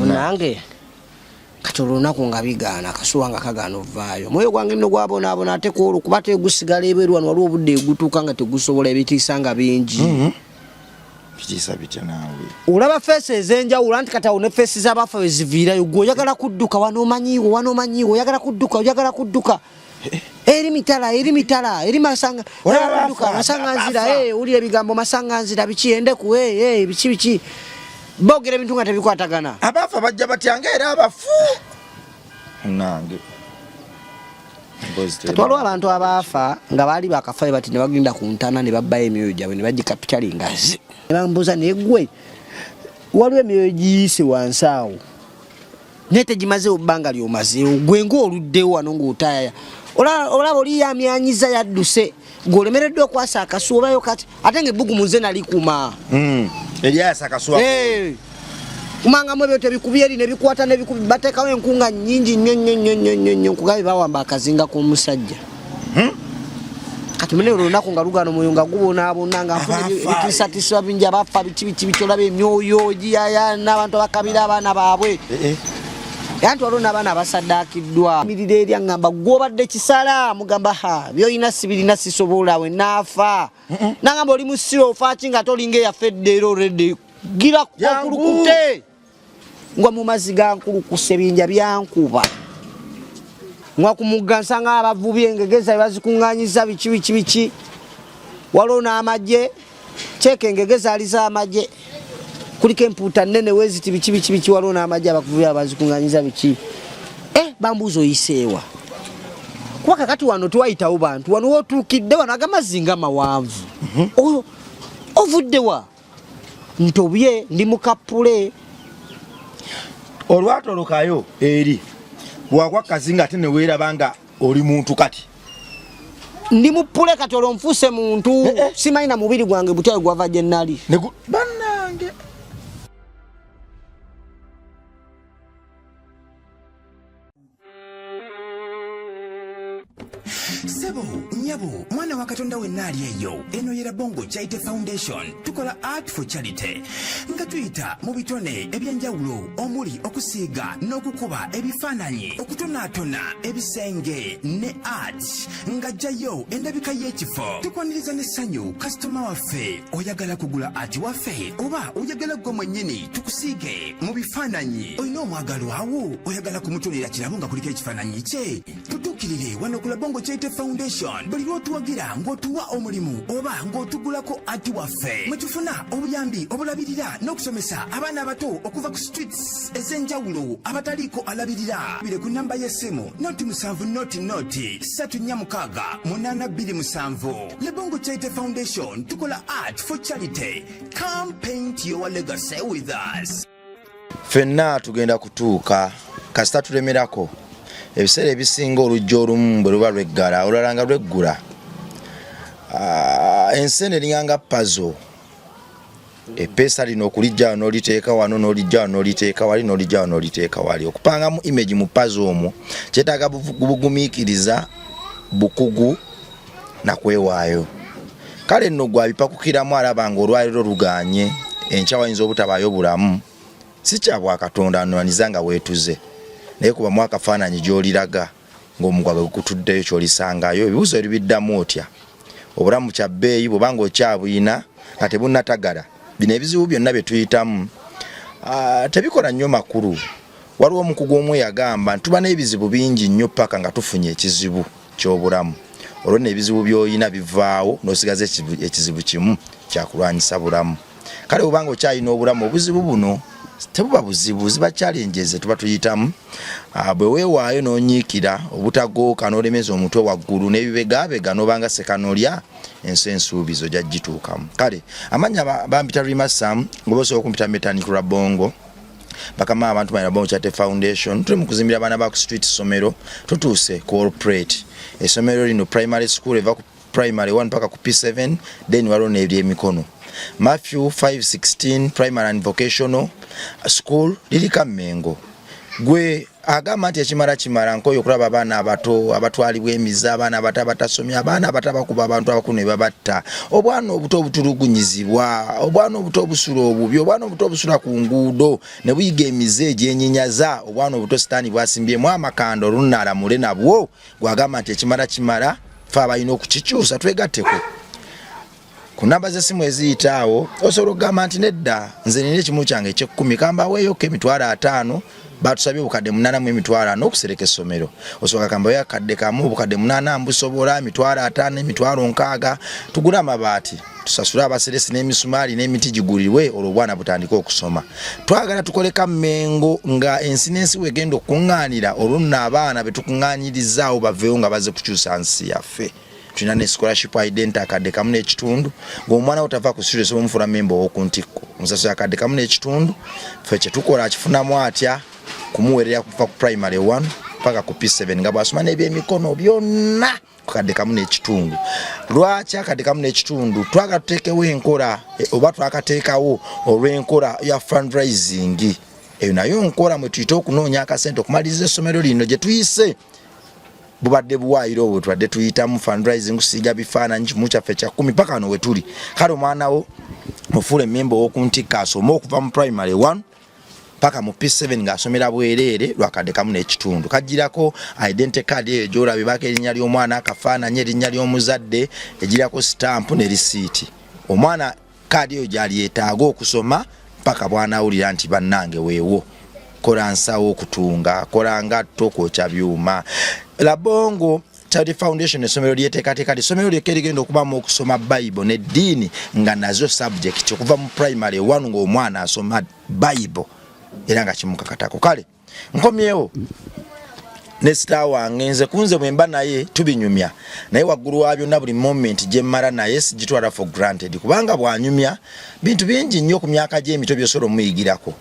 nange katolona ku ngabigana kasuwa nga kagano vaayo moyo gwange nno gwabona ate ko kubate gusigala ebweru wano waliwo budde gutuka nga tegusobola ebitiisanga bingi bitisa bitya nawe ulaba faces enjawulo anti kata one faces abafa weziviirayo gwe oyagala kudduka wano omanyiwo oyagala kudduka eri mitala eri masanga masanganzira uli ebigambo masanganzira biki endeku biki bogera ebintu nga tebikwatagana abafa bajja batyanga era abafu nange Katwalo abantu abafa nga bali bakafa bati ne bagenda ku ntana ne babbaye emyoyo gyabwe ne bajja kapitali ngazi bambuza negwe waliwo emyoyo giyise wansaawo nete gimaze obbanga lyomaze gwe ng'oluddewo wano ng'otaya olaba oli yamyanyiza yadduse gwolemereddwa okwasa akasuubayo kati ate ng'ebbugu muze nalikuma eryasa akasuwa kumanga mwe byote bikubiyeri ne bikwata ne bikubi batekawo enkunga nyingi nnyo kugabe bawamba akazinga ku musajja kati mene olunako nga lugano muyunga gubona nga bitisatisa binja bafa biti bicholabe emyoyo giyaya n'abantu bakabira abana baabwe yantu olona abana basaddakiddwa mirire eri ngamba gwobadde kisala mugamba byoyina sibirina sisobola we nafa nangamba oli musiro ofachi nga tolinga yafedde already gira kokulukute ngwa mu maziga nkulukuse binja byankuba ngwa kumugansa nga abavubi engegeza bazikunganyiza biki walona amaje cheke engegeza aliza amaje kuliko emputa nene weziti biki walona amaje abavubi abazikunganyiza biki bambuzo isewa kuba kakati wano tuwayitawo bantu wano wotukidde wano agamazinga mawanvu ovuddewa ntobye ndi mukapule olwatolokayo eri wagwa kazinga ate ne weerabanga oli muntu kati ndi mupule kati olonfuse muntu simayina mubiri gwange butyayo gwava gye nnali bannange Sebo, nyabo, mwana wa Katonda wenna ali eyo. Eno yera Bongo Charity Foundation. Tukola art for charity. Nga tuyita mu bitone ebyenjawulo omuli okusiiga n'okukuba ebifaananyi, okutonaatona ebisenge ne art. Nga jjayo endabika y'ekifo. Tukwaniriza n'essanyu kasitoma waffe oyagala kugula art waffe oba oyagala gwe mwennyini tukusiige mu bifaananyi. Olina omwagalo awo oyagala kumutonera kirabo nga kuliko ekifaananyi kye. Tutuukirire wano ku Bongo Charity Foundation buli lw'otuwagira ng'otuwa omulimu oba ng'otugulako ati waffe mwe tufuna obuyambi obulabirira n'okusomesa abaana abato okuva ku streets ez'enjawulo abataliiko alabirira bire ku namba y'essimu noti 7 noti 346 Le Bongo Charity Foundation tukola art for charity. Come paint your legacy with us. Fenna tugenda kutuuka kasita tulemerako ebiseera ebisinga olujja olumu bwe luba lweggala olulanga lweggula ensene linganga puzzle epeesa lino okulijja n'oliteeka wano n'olijja n'oliteeka wali n'olijja n'oliteeka wali okupangamu image mu puzzle omwo kyetaaga bugumiikiriza bukugu na kwewaayo kale nno gwabipakukiramu alaba nga olwaliro luganye enkya wayinza obutabaayo bulamu si kya Bwakatonda anwaniza nga weetuze naye kuba mwaka faananyi gy'oliraga ng'omugwa bwe gukutuddeyo ky'olisangayo ebibuuzo ebiddamu otya obulamu kya bbeeyi bw'obanga okyabuyina nga tebunnatagala bino ebizibu byonna bye tuyitamu tebikola nnyo makulu waliwo omukugu omwe yagamba ntuba n'ebizibu bingi nnyo paka nga tufunye ekizibu ky'obulamu olwo n'ebizibu by'oyina bivaawo n'osigaza ekizibu kimu kyakulwanyisa bulamu kale obanga okyalina obulamu obuzibu buno tebuba buzibu ziba challenges tuba tuyitamu bwe weewaayo n'onyiikira obutagooka n'olemeza omutwe waggulu n'ebibegabega n'obanga sekanolya ensuubizo gyagituukamu kale amanya bampita Rimasam ngobosobola okumpita Metanikula Bongo bakama abantu bana Bongo Charity Foundation tuli mu kuzimbira abaana ba ku street somero tutuuse corporate esomero lino primary school eva ku primary 1 paka ku P7 then waliwo n'ebyemikono Matthew 5:16 primary and vocational school lili Kamengo gwe agamba nti ekimala nkoyo okulaba abaana abato abatwalibwa emiza abaana abato abatasomya abaana abato abakuba abantu abakulu ne babatta obwana obuto obutulugunyizibwa obwana obuto obusula obubi obwana obuto obusula ku nguudo ne buyiga emize egyenyinyaza obwana obuto sitaani bwasimbyemu amakando olunalamule nabwo gwagamba nti ekimala fe abalina okukikyusa twegatteko ku namba z'essimu eziyitaawo osobola okugamba nti nedda nze nina ekimu kyange eky'ekkumi kambaweeyoko emitwalo 5 batusabye obukadde 8 mu emitwalo 4 okusereka essomero osobola kambaweeyo akadde kamu obukadde 8 mbusobola emitwalo 5 emitwalo 6 tugule amabaati tusasule abaseresi n'emisumaali n'emiti gigulirwe olwo obwana butandika okusoma twagala tukoleka Mmengo nga ensi n'ensi wegenda okuŋŋaanira olwo nno abaana betukuŋŋaanyirizaawo baveewo nga baze kukyusa nsi yaffe tulina ne scholarship ident akadde kamu n'ekitundu ng'omwana we tava ku students omufuna member w'okuntikko omusasula akadde kamu n'ekitundu ffe kye tukola akifunamu atya kumuweerera kuva ku primary 1 paka ku P7 nga bwasoma n'ebyemikono byonna ku kadde kamu n'ekitundu lwaki akadde kamu n'ekitundu twagala tuteekewo enkola oba twakateekawo olw'enkola ya fundraising eyo nayo nkola mwe tuyita okunoonya akasente okumaliriza essomero lino gye tuyise bubadde buwaayiro obwo tubadde tuyitamu fundraising kusiiga bifaananyi kimu kyaffe kya 10 paka wano we tuli kale omwana wo mufuule member w'okuntikko asome okuva mu primary 1 paka mu P7 ng'asomera bwereere lwakadde kamu n'ekitundu kajjirako identity card eyo gy'olabye baka erinnya ly'omwana akafaananyi erinnya ly'omuzadde egirako stamp ne risiiti omwana kaadi eyo gyali yeetaaga okusoma paka bw'anaawulira nti bannange weewo kola nsawo okutunga kola ngatto kwokya byuma la Bongo Charity Foundation essomero lyeteekateeka essomero lyekkerigenda okubamu okusoma Bible n'eddiini nga nazo subject okuva mu primary 1 ng'omwana asoma Bible era nga kimukakatako kale nkomyewo ne star wange nze kunze bwemba naye tubinyumya naye waggulu wa byonna buli moment gye mmala naye sigitwala for granted kubanga bwanyumya bintu bingi nnyo ku myaka gy'emito by'osobola omuyigirako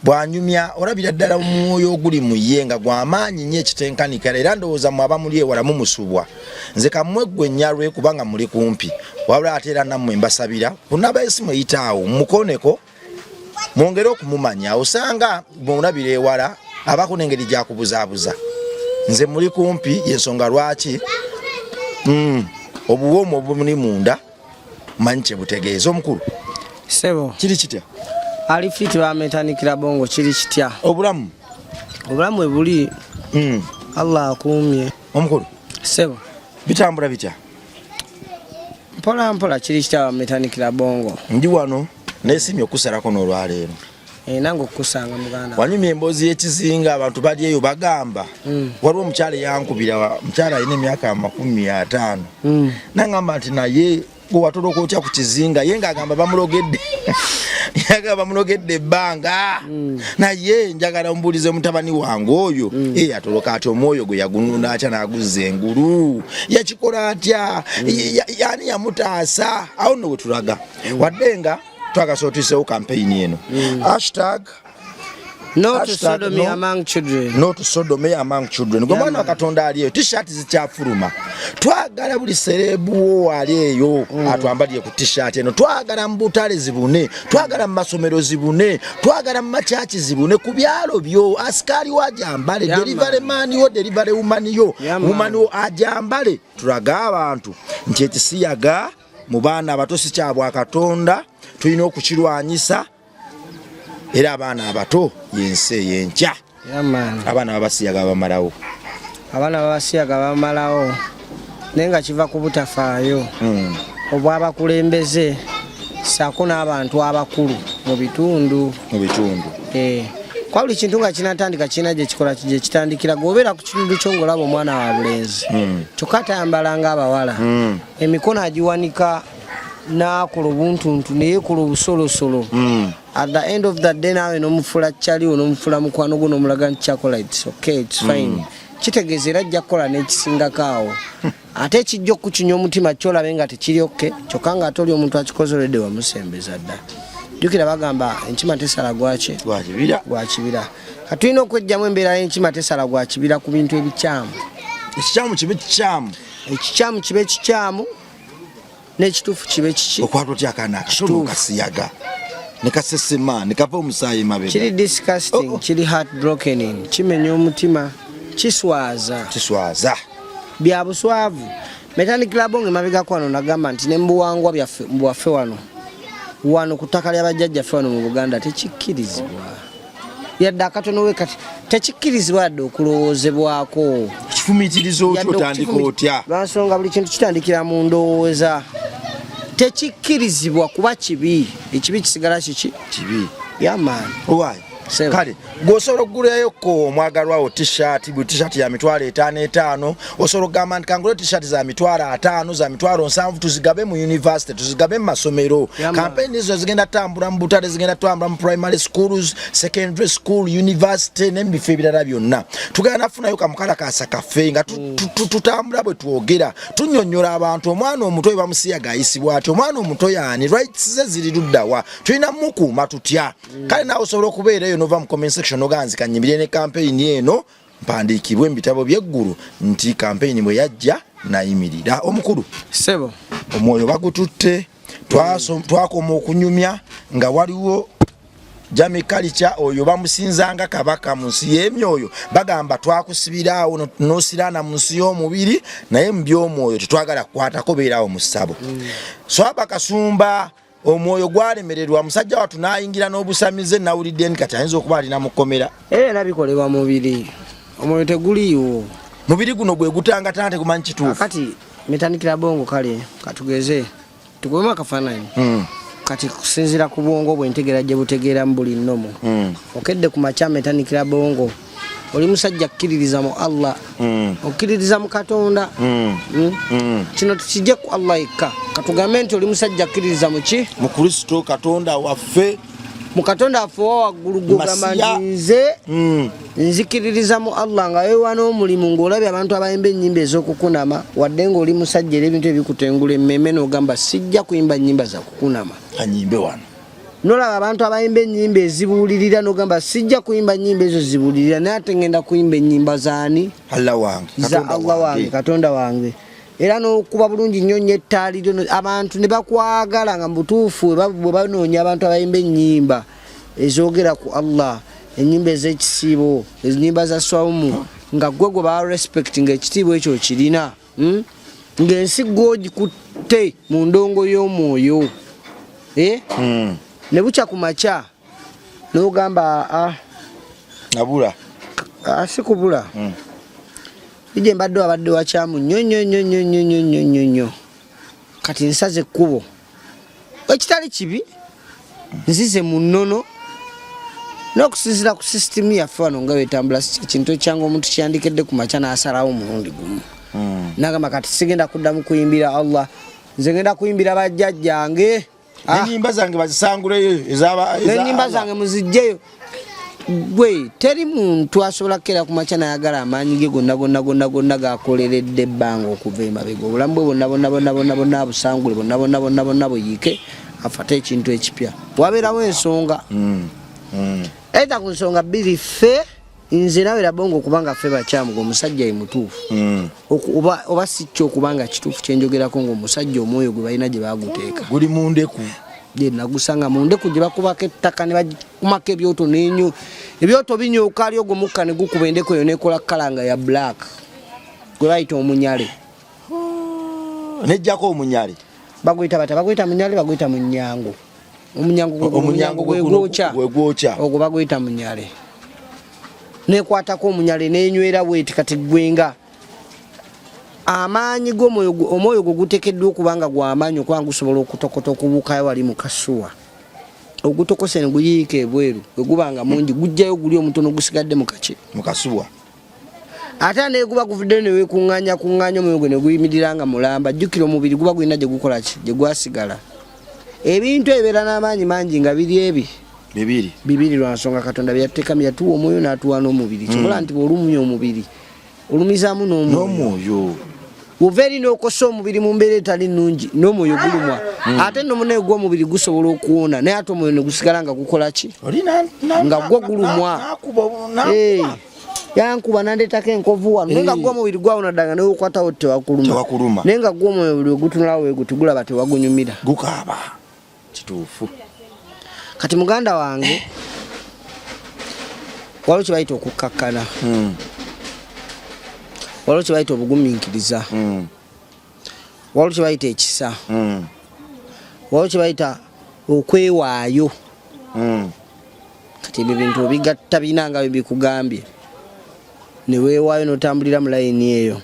bwanyumya olabira ddala omwoyo oguli mu ye nga gw'amaanyi nnyo ekitenkanikala era ndowooza mu abamuli ewala mumusubwa nze kammwe ggwe nnyalwe kubanga muli kumpi wabula ate era nammwe mbasabira kunaba esimu eyitaawo mukoneko mwongere okumumanya osanga bw'olabira ewala abako n'engeri gyakubuzaabuza nze muli kumpi yensonga lwaki obuwoomu obumuli munda manyi kye butegeeza omukulu sebo kiri kitya ali fiti bametanikira Bongo kiri kitya obulamu we buli Allah akumye omukulu sebo bitambula bitya mpola kiri kitya bametanikira Bongo ndi wano nesimye okusalako n'olwaleero nange okukusanga muganda wanyumya emboozi y'ekizinga abantu bali eyo bagamba waliwo omukyala yankubira mukyala alina emyaka 50 nangamba nti naye bwewatoloka otya ku kizinga ye ng'agamba bamulogedde yagamba bamulogedde ebbanga naye njagala mbuulize mutabani wange oyo atoloka ati omwoyo gwe yagununa atya n'aguzza engulu yakikola atya yani yamutaasa awo nno we tulaga wadde nga twagasobola tuyiseewo kampeyini eno hashtag not sodomy among children not sodomy among children gwe mwana wa Katonda ali eyo t-shirt zikyafuluma twagala buli serebu ali eyo atwambalire ku t-shirt eno twagala mu butale zibune twagala mu masomero zibune twagala mu machachi zibune ku byalo byo askari wajambale delivery man yo delivery woman yo ajambale tulaga abantu nti ekisiyaga mu baana abato si kyabwa Katonda tulina okukirwanyisa era abaana abato yense yenkya abaana babasiyaga bamalawo nenga kiva ku butafaayo obw'abakulembeze saako n'abantu abakulu mu bitundu kwa buli kintu nga kinatandika kirina gye kikola gye kitandikira gobeera ku kitundu kyo ng'olaba omwana wa bulenzi kyokka tayambalanga abawala emikono agiwanika n'akola obuntuntu neyekola obusolosolo at the end of the day nawe n'omufula kyaliwo n'omufula mukwano gwo n'omulaga nti kyakola it's okay it's fine kitegeeza era ajja kukola n'ekisingako awo ate ekijja okukinya omutima kyolabe nga tekiri oke kyokka nga ate oli omuntu akikozeredde wamusembeza dda jjukira bagamba enkima tesala gwakibira katulina okwejjamu embeera y'enkima tesala gwakibira ku bintu ebikyamu ekikyamu kibe kikyamu n'ekituufu kibe kiki okwatwa otya akaana akatono kasiyaga nekasesema nekava omusaayi mabega kiri disgusting kiri heartbroken kimenya omutima kiswaza bya buswavu metandikira bonge mabega kwano nagamba nti nembuwangwa byaffe wano kutaka lya bajjajjaffe wano mu Buganda tekikkirizibwa yadde akatono we kati tekikkirizibwa yadde okulowoozebwako kifumiitirizo otandika otya lwansonga buli kintu kitandikira mu ndowooza tekikkirizibwa kuba kibi ekibi kisigala kibi yamaani owaayi kale gwosobola okugulayo ko omwagalwawo t-shirt bu t-shirt ya mitwalo 5 osobola okugamba nti kangula t-shirt za mitwalo 5 za mitwalo 7 tuzigabe mu university tuzigabe mu masomero campaign ezo zigenda tambula mu butale zigenda tambula mu primary schools secondary school university n'ebifo ebirala byonna tugenda nafunayo kamukala kafe nga tutambula bwe twogera tunnyonnyola abantu omwana omuto bamusiya gayisibwa ati omwana omuto yaani rights ze ziri luddawa tulina mukuuma tutya kale nawe osobola okubeerayo nova mu comment section oganzi kanyimire ne campaign eno mpandikibwe mu bitabo by'eggulu nti campaign mwe yajja nayimirira omukulu sebo omwoyo bagututte twakoma okunyumya nga waliwo Jami Kalicha oyo bamusinzanga kabaka mu nsi y'emyoyo bagamba twakusibiraawo nosirana mu nsi y'omubiri naye mu by'omwoyo tetwagala kukwatako beerawo mu ssabo so abakasumba omwoyo gwalemererwa musajja watu naayingira n'obusamize nawulidde nti kati ayinza okuba alina mukomera nabikolebwa mubiri omwoyo teguliyo mubiri guno gwe gutangatana tegumanyi kituufu kati metandikira bongo kale katugeze tukubemu akafaananyi kati kusinzira ku bwongo bwentegera gye butegeera mu buli nnomo okedde ku makya metandikira bongo oli musajja akkiririza mu Allah okkiririza mu Katonda kino tukijje ku Allah yekka katugambe nti oli musajja akkiririza mu ki mu Kristo Katonda waffe mu Katonda waffe waggulu gugamba nze nzikiririza mu Allah nga weewa n'omulimu ng'olabye abantu abayimba ennyimba ez'okukunama wadde ng'oli musajja era ebintu ebikutengula emmeme n'ogamba sijja kuyimba nnyimba za kukunama anyimbe wano nolaba abantu abayimba ennyimba ezibuulirira n'ogamba sijja kuyimba nnyimba ezo zibuulirira naye ate ngenda kuyimba ennyimba zaani Allah wange za Allah wange Katonda wange era n'okuba bulungi nnyo nnyo ettaaliro abantu ne bakwagala nga mubutuufu bwe banoonya abantu abayimba ennyimba ezoogera ku Allah ennyimba ez'ekisiibo ennyimba za swaumu nga gwe gwe ba respect nga ekitiibwa ekyo kirina ng'ensi gw'ogikutte mu ndongo y'omwoyo ne bukya ku makya n'ogamba nabula si kubula ije mbadde abadde wakyamu nnyo kati nsaze ekkubo ekitali kibi nzize mu nnono n'okusinziira ku sisitimu yaffe wano nga wetambula kintu ekyanga omuntu kyandikedde ku makya n'asalawo omulundi gumu nagamba kati sigenda kuddamu kuyimbira Allah nze ngenda kuyimbira bajjajjange n'ennyimba zange bazisanguleyo n'ennyimba zange muzijjeyo gwe teri muntu asobola kera ku makya nayagala amaanyi ge gonna gakoleredde ebbanga okuva emabega obulamu bwe bonna busangule bonna buyiike afate ekintu ekipya wabeerawo ensonga eta ku nsonga bbiri ffe nze nawe labonga okubanga ffe bakyamu ng'omusajja ye mutuufu oba si kyo okubanga kituufu kyenjogerako ng'omusajja omwoyo gwe balina gye baaguteeka guli mu ndeku gye nagusanga mu ndeku gye bakubako ettaka ne bakumako ebyoto n'enyo ebyoto binyooka ali ogwo mukka ne gukuba endeku eyo nekola kalanga ya black gwe bayita omunyale nejjako omunyale baguyita bata baguyita munyale baguyita munyango omunyango gwegwokya ogwo baguyita munyale nekwatako omunyale nenywera bweti kati gwenga amaanyi omwoyo gwo guteekeddwa okubanga gw'amaanyi okuba gusobola okutokota okubuukayo wali mu kasuwa ogutokose ne guyiika ebweru bwe gubanga mungi gujjayo guli omutono gusigadde mu kasuwa ate neguba guvuddeyo ne weekuŋŋaanya omwoyo gwe ne guyimirira nga mulamba jjukira omubiri guba gulina gye gukola ki gye gwasigala ebintu ebibeera n'amaanyi mangi nga biri bibiri lwa nsonga Katonda byateekamu yatuwa omwoyo n'atuwa n'omubiri kikola nti bw'olumya omubiri olumizaamu n'omwoyo wova eri n'okosa omubiri mu mbeera etali nnungi n'omwoyo gulumwa ate n'omunaye gw'omubiri gusobola okuwona naye ate omwoyo ne gusigala nga gukola ki nga gwo gulumwa yankuba nandeetako enkovu wano naye nga gw'omubiri gwawona ddanga newekwatawo tewakuluma naye nga gw'omwoyo buli wegutunulawo weguti gulaba tewagunyumira gukaaba kituufu kati muganda wange waliwo kye bayita okukkakkana waliwo kye bayita obugumiikiriza waliwo kye bayita ekisa waliwo kye bayita okwewaayo kati ebyo bintu obigatta birina nga bikugambye ne weewaayo n'otambulira mu layini eyo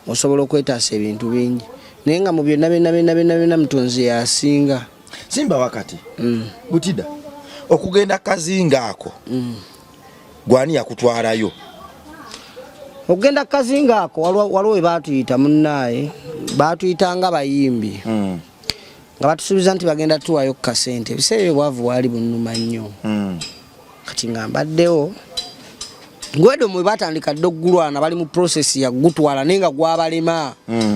osobola okwetaasa ebintu bingi naye nga mu byonna Mutonzi yasinga simba wakati Butida okugenda kazinga ako gwani yakutwalayo okugenda kazinga ako waliwo we baatuyita munnaaye baatuyitanga bayimbi nga batusuubiza nti bagenda tuwayo ku kasente ebiseera ebyo bwavu waali bunnuma nnyo kati nga mbaddewo ngwedo mwe batandika ddo oggulwana bali mu process ya gutwala naye nga gwabalema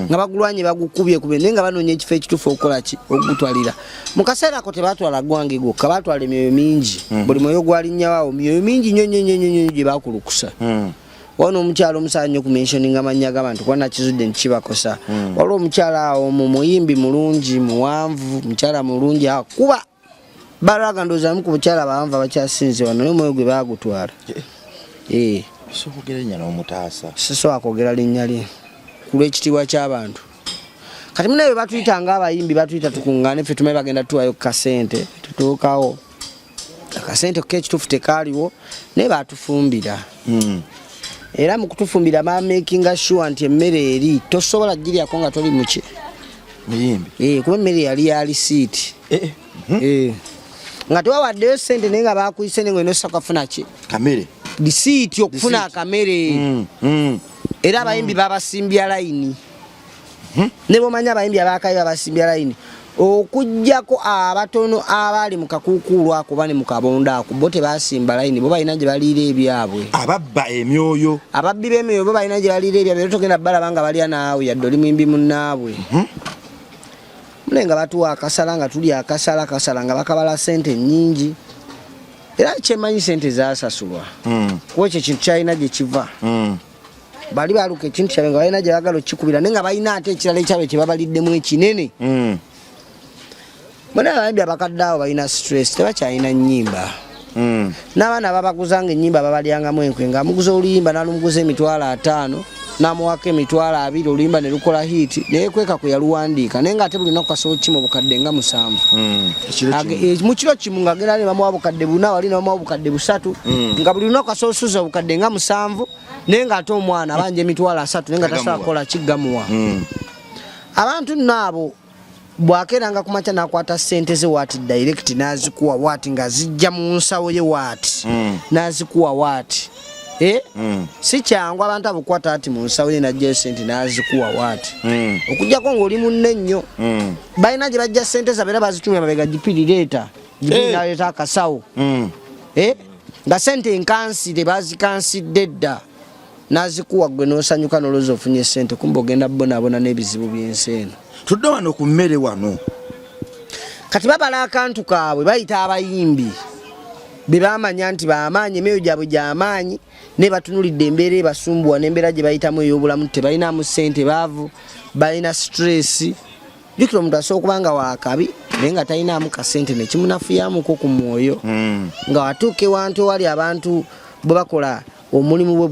nga bagulwanye bagukubye naye nga banoonya ekifo ekituufu okukola ki okugutwalira mu kaseera ako tebatwala gwange gwokka batwala emyoyo mingi buli mwoyo gwalinnyawo myoyo mingi nnyo gye bakulukusa wano omukyala omusaala nnyo ku mentioning amannya g'abantu kuba nakizudde ntikibakosa waliwo omukyala awo muyimbi mulungi muwanvu mukyala mulungi akuba balaga ndowoozamu ku bukyala bawanvu abakyasinze wano naye omwoyo gwe bagutwala sokogera linnya n'omutaasa sisobola kwogera linnya lye ku lw'ekitiibwa ky'abantu kati munaye bwe batuyitanga abayimbi batuyita tukuŋŋaane ffe tumaye bagenda tuwayo kasente tutuukawo akasente k'ekituufu tekaaliwo naye batufumbira era mu kutufumbira bamakinga sure nti emmere eri tosobola giryako nga toli muki muyimbi kuba emmere yali ya lisiiti nga tewawaddeyo sente naye nga bakuyise ne ng'olina osakafuna ki kamere lisiiti okufuna akamere era abayimbi babasimbya layini ne bwomanya abayimbi abakayi babasimbya layini okujjako abatono abali mu kakuukuulu ako bane mu kabonda ako bo tebasimba layini bo balina gye baliira ebyabwe ababba emyoyo ababbi b'emyoyo bo balina gye baliira ebyabwe era togenda balaba nga balya naawe yadde oli mwimbi munnaabwe mune nga batuwa akasala nga tuli akasala nga bakabala sente nnyingi era kyemanyi sente zasasulwa kuba ekyo ekintu kyalina gye kiva bali baluka ekintu kyabwe nga balina gye bagala okikubira naye nga balina ate ekirala ekyabwe kye babaliddemu ekinene mune abayimbi abakadde awo balina stress tebakyalina nnyimba n'abaana babaguzanga ennyimba babalyangamu enkwe nga amuguza oluyimba n'alumuguza £5,000 n'amuwako £20,000 oluyimba ne lukola hiiti naye kweka kwe yaluwandiika naye nga ate buli naku kasobo kimu obukadde nga 7 mu kiro kimu nga agenda ne bamuwa obukadde 4 wali ne bamuwa obukadde 3 nga buli lunaku kasobo suza obukadde nga 7 naye nga ate omwana abanja £3 naye nga tasobola kukola kiggamuwa abantu naabo bwakeranga kumakya nakwata sente ze waati direct nazikuwa waati nga zijja mu nsawo ye waati nazikuwa waati si kyangu abantu abukwata ati mu nsawo ye najja sente nazikuwa waati okujjako ng'oli munne nnyo balina gye bajja sente zabeera bazitumya mabega gipirireeta gipirinaaleeta akasawo nga sente enkansi tebazikansidde dda nazikuwa gwe n'osanyuka n'olowooza ofunye sente kumbe ogenda bonaabona n'ebizibu by'ensi eno tudde wano ku mmere wano kati babala akantu kaabwe bayita abayimbi be bamanya nti bamaanyi emyoyo gyabwe gy'amaanyi ne batunulidde embeera ebasumbuwa n'embeera gye bayitamu ey'obulamu tebalinamu ssente baavu balina stress jjukira omuntu asobola okuba nga waakabi naye nga talinaamu kasente nekimunafuyamuko ku mwoyo nga watuuka ewantu ewali abantu bwe bakola omulimu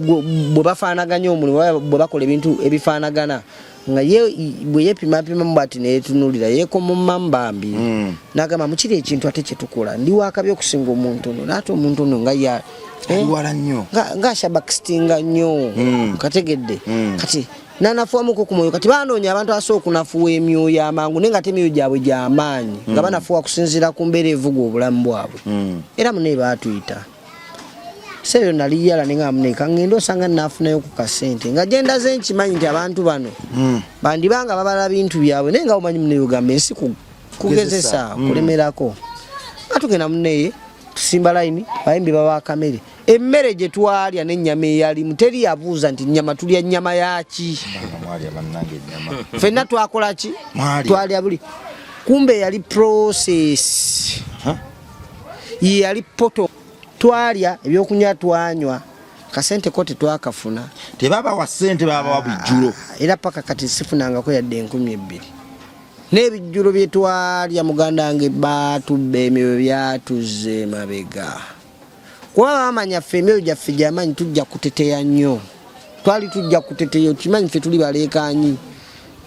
bwe bafaanaganya omulimu bwe bakola ebintu ebifaanagana nga bwe yepimapima mu bwati neyetunulira yekomamu bambi nagamba mukiri ekintu ate kyetukola ndi wakabi okusinga omuntu ono naate omuntu ono nga aliwala nnyo nga ashabakisinga nnyo kategedde kati nanafuwamuko ku mwoyo kati banoonya abantu asobola okunafuwa emyoyo amangu naye nga ate emyoyo gyabwe gy'amaanyi nga banafuwa kusinziira ku mbeera evuga obulamu bwabwe era munaye baatuyita seyo naliyala ninga muneka ngendo osanga nafunayo ku kasente nga genda ze nkimanyi nti abantu bano bandibanga babala bintu byabwe naye nga omanyi muneyo gambe ensi kugezesa kulemerako atugenda muneye tusimba layini bayimbi baba kamere emmere gye twalya n'ennyama eyali muteri yabuuza nti nnyama tulya nnyama yaki ffenna twakola ki twalya buli kumbe yali process yali poto twalya ebyokunywa twanywa kasente ko tetwakafuna tebaba wa sente baba wa bujjulo era paka kati sifunangako yadde 2,000 n'ebijjulo bye twalya muganda wange baatubba emyoyo byatuze mabega kuba bamanya ffe emyoyo gyaffe gyamanyi tujja kuteteya nnyo twali tujja kuteteya okimanyi ffe tuli baleekaanyi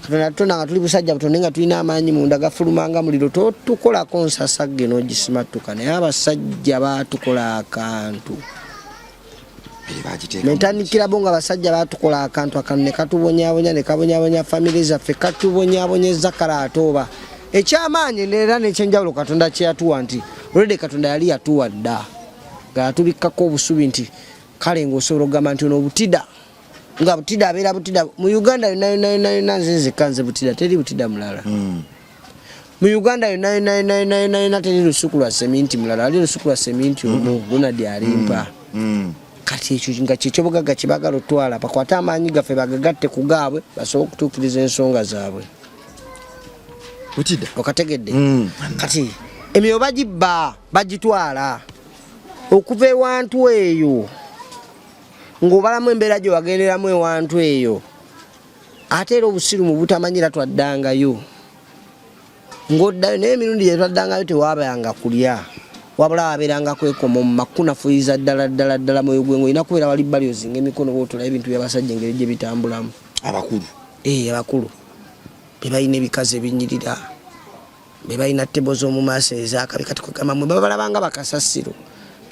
katonda nga tuli busajja butonde nga tulina amaanyi munda gafulumanga muliro totukolako nsasagge n'ogisimatuka naye abasajja baatukola akantu netandikira bo nga abasajja baatukola akantu akano ne katubonyabonya ne kabonyabonya famire zaffe katubonyabonyeza kalaatooba ekyamaanyi era n'ekyenjawulo katonda kyeyatuwa nti olwedde katonda yali yatuwa dda nga yatubikkako obusubi nti kale ng'osobola okugamba nti ono obutida nga butida abeera butida mu Uganda yonna nzenzeka nze butida teri butida mulala mu Uganda yonna teri lusuku lwa seminti mulala ali lusuku lwa seminti ono Ronald alimpa kati ekyo nga kyekyobugaga kibagala otwala bakwate amaanyi gaffe bagagatte ku gaabwe basobole okutuukiriza ensonga zaabwe butida okategedde kati emyoyo bagibba bagitwala okuva ewantu eyo ng'obalamu embeera gye wagenderamu ewantu eyo ate era obusiru mu butamanyira twaddangayo ng'oddayo naye emirundi gye twaddangayo tewaabayanga kulya wabula wabeeranga kwekoma mu makunafuyiza ddala mwoyo gwe ng'olina kubeera wali bbali ozinga emikono bootolayo ebintu by'abasajja engeri gye bitambulamu abakulu be balina ebikazi ebinyirira be balina ttebo z'omu maaso ezakabi kati kugamba mwe babalabanga bakasasiro